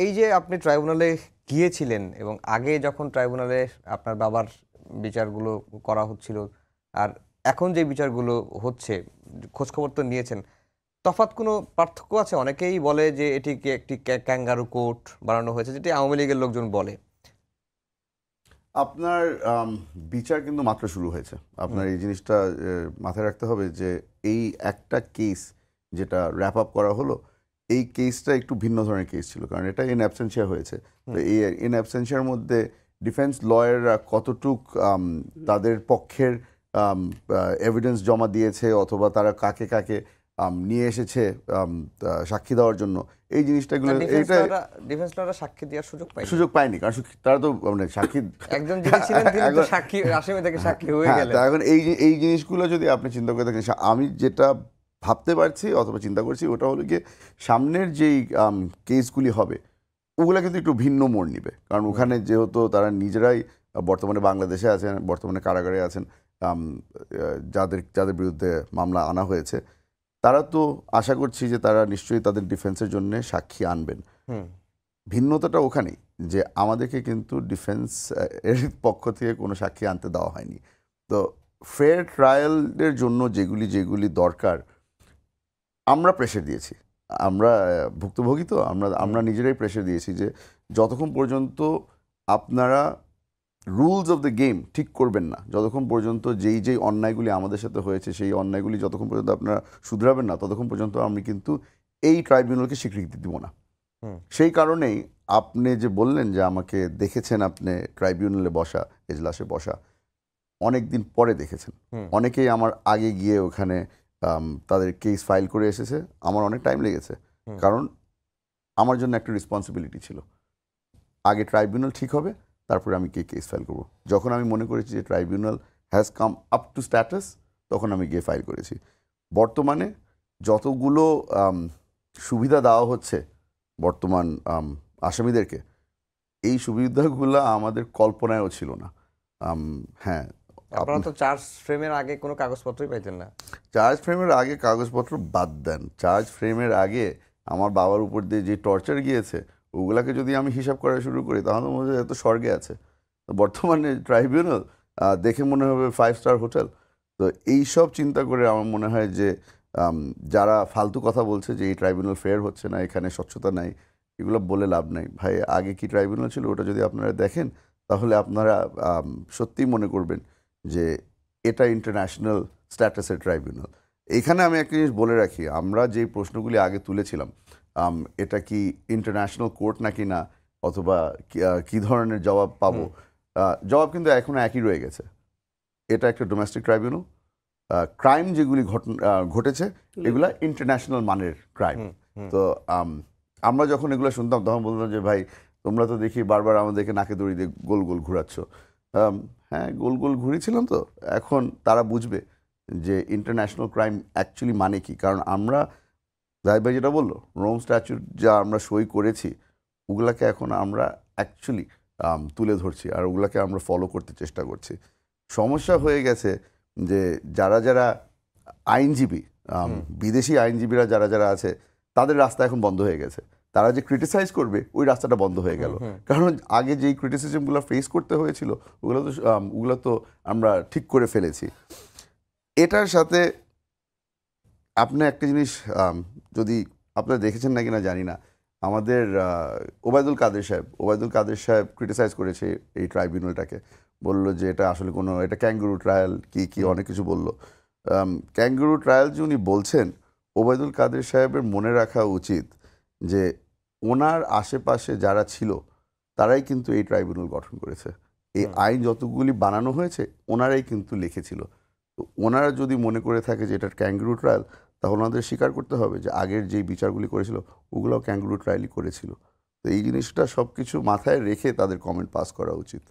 এই যে আপনি ট্রাইব্যুনালে গিয়েছিলেন এবং আগে যখন ট্রাইব্যুনালে আপনার বাবার বিচারগুলো করা হচ্ছিল আর এখন যে বিচারগুলো হচ্ছে, খোঁজখবর তো নিয়েছেন, তফাৎ কোনো পার্থক্য আছে? অনেকেই বলে যে এটিকে একটি ক্যাঙ্গারু কোর্ট বানানো হয়েছে, যেটি আওয়ামী লীগের লোকজন বলে। আপনার বিচার কিন্তু মাত্র শুরু হয়েছে। আপনার এই জিনিসটা মাথায় রাখতে হবে যে এই একটা কেস যেটা র্যাপ আপ করা হলো, এই কেসটা একটু ভিন্ন ধরনের কেস ছিল, কারণ এটা ইন অ্যাবসেন্সিয়া হয়েছে। তো এই ইন অ্যাবসেন্সিয়ার মধ্যে ডিফেন্স লয়াররা কতটুক তাদের পক্ষের এভিডেন্স জমা দিয়েছে অথবা তারা কাকে কাকে নিয়ে এসেছে সাক্ষী দেওয়ার জন্য, এই জিনিসটাগুলো ডিফেন্স লরা সাক্ষী দেওয়ার সুযোগ পায়নি, কারণ তারা তো মানে সাক্ষী একজন যিনি ছিলেন তিনি তো সাক্ষী, আসামি থেকে সাক্ষী হয়ে গেলেন। এখন এই জিনিসগুলো যদি আপনি চিন্তা করে থাকেন, আমি যেটা ভাবতে পারছি অথবা চিন্তা করছি ওটা হলো গিয়ে সামনের যেই কেসগুলি হবে ওগুলো কিন্তু একটু ভিন্ন মোড় নিবে, কারণ ওখানে যেহেতু তারা নিজেরাই বর্তমানে বাংলাদেশে আছেন, বর্তমানে কারাগারে আছেন, যাদের বিরুদ্ধে মামলা আনা হয়েছে, তারা তো আশা করছি যে তারা নিশ্চয়ই তাদের ডিফেন্সের জন্য সাক্ষী আনবেন। ভিন্নতাটা ওখানেই যে আমাদেরকে কিন্তু ডিফেন্স এর পক্ষ থেকে কোনো সাক্ষী আনতে দেওয়া হয়নি। তো ফেয়ার ট্রায়ালের জন্য যেগুলি যেগুলি দরকার আমরা প্রেশার দিয়েছি, আমরা ভুক্তভোগী, তো আমরা নিজেরাই প্রেশার দিয়েছি যে যতক্ষণ পর্যন্ত আপনারা রুলস অফ দ্য গেম ঠিক করবেন না, যতক্ষণ পর্যন্ত যেই অন্যায়গুলি আমাদের সাথে হয়েছে সেই অন্যায়গুলি যতক্ষণ পর্যন্ত আপনারা শুধরাবেন না, ততক্ষণ পর্যন্ত আমি কিন্তু এই ট্রাইব্যুনালকে স্বীকৃতি দিব না। সেই কারণেই আপনি যে বললেন যে আমাকে দেখেছেন আপনি ট্রাইব্যুনালে বসা, এজলাসে বসা, অনেক দিন পরে দেখেছেন। অনেকেই আমার আগে গিয়ে ওখানে তাদের কেস ফাইল করে এসেছে, আমার অনেক টাইম লেগেছে, কারণ আমার জন্য একটা রেসপন্সিবিলিটি ছিল, আগে ট্রাইব্যুনাল ঠিক হবে তারপরে আমি কেস ফাইল করব। যখন আমি মনে করেছি যে tribunal has come up to status, তখন আমি গিয়ে ফাইল করেছি। বর্তমানে যতগুলো সুবিধা দেওয়া হচ্ছে বর্তমান আসামিদেরকে, এই সুবিধাগুলো আমাদের কল্পনায়ও ছিল না। হ্যাঁ, আপনারা তো চার্জ ফ্রেমের আগে কোনো কাগজপত্রই পাইতেন না। চার্জ ফ্রেমের আগে কাগজপত্র বাদ দেন, চার্জ ফ্রেমের আগে আমার বাবার উপর দিয়ে যে টর্চার গিয়েছে ওগুলাকে যদি আমি হিসাব করা শুরু করি তাহলে মনে হয় এত স্বর্গে আছে। বর্তমানে ট্রাইব্যুনাল দেখে মনে হবে 5 স্টার হোটেল। তো এই সব চিন্তা করে আমার মনে হয় যে যারা ফালতু কথা বলছে যে এই ট্রাইব্যুনাল ফেয়ার হচ্ছে না, এখানে স্বচ্ছতা নাই, এগুলো বলে লাভ নাই ভাই। আগে কি ট্রাইব্যুনাল ছিল ওটা যদি আপনারা দেখেন তাহলে আপনারা সত্যিই মনে করবেন যে এটা ইন্টারন্যাশনাল স্ট্যাটাসের ট্রাইব্যুনাল। এইখানে আমি একটা জিনিস বলে রাখি, আমরা যে প্রশ্নগুলি আগে তুলেছিলাম, এটা কি ইন্টারন্যাশনাল কোর্ট নাকি না, অথবা কি ধরনের জবাব পাবো, জবাব কিন্তু এখনো একই রয়ে গেছে। এটা একটা ডোমেস্টিক ট্রাইব্যুনাল। ক্রাইম যেগুলি ঘটেছে এগুলা ইন্টারন্যাশনাল মানের ক্রাইম। তো আমরা যখন এগুলো শুনতাম তখন বলতাম যে ভাই তোমরা তো দেখি বারবার আমাদেরকে নাকে দড়ি দিয়ে গোল গোল ঘুরাচ্ছ। হ্যাঁ, গোল গোল ঘুরিয়েছিলাম, তো এখন তারা বুঝবে যে ইন্টারন্যাশনাল ক্রাইম অ্যাকচুয়ালি মানে কি। কারণ আমরা জাহিদ ভাই যেটা বললো, রোম স্ট্যাচুট যা আমরা সই করেছি ওগুলাকে এখন আমরা অ্যাকচুয়ালি তুলে ধরছি আর ওগুলাকে আমরা ফলো করতে চেষ্টা করছি। সমস্যা হয়ে গেছে যে যারা যারা আইনজীবী, বিদেশি আইনজীবীরা যারা যারা আছে তাদের রাস্তা এখন বন্ধ হয়ে গেছে। তারা যে ক্রিটিসাইজ করবে ওই রাস্তাটা বন্ধ হয়ে গেল, কারণ আগে যেই ক্রিটিসিজমগুলো ফেস করতে হয়েছিল ওগুলো তো আমরা ঠিক করে ফেলেছি। এটার সাথে আপনি একটা জিনিস যদি আপনারা দেখেছেন না কিনা জানি না, আমাদের ওবায়দুল কাদের সাহেব ক্রিটিসাইজ করেছে এই ট্রাইব্যুনালটাকে, বলল যে এটা আসলে কোনো এটা ক্যাঙ্গুরু ট্রায়াল কি অনেক কিছু বলল। ক্যাঙ্গুরু ট্রায়াল যে উনি বলছেন, ওবায়দুল কাদের সাহেবের মনে রাখা উচিত যে ওনার আশেপাশে যারা ছিল তারাই কিন্তু এই ট্রাইব্যুনাল গঠন করেছে। এই আইন যতগুলি বানানো হয়েছে ওনারাই কিন্তু লিখেছিল। তো ওনারা যদি মনে করে থাকে যে এটা ক্যাঙ্গুরু ট্রায়াল, তাহলে ওনাদের স্বীকার করতে হবে যে আগের যেই বিচারগুলি করেছিল ওগুলোও ক্যাঙ্গুরু ট্রায়ালই করেছিল। তো এই জিনিসটা সব কিছু মাথায় রেখে তাদের কমেন্ট পাস করা উচিত।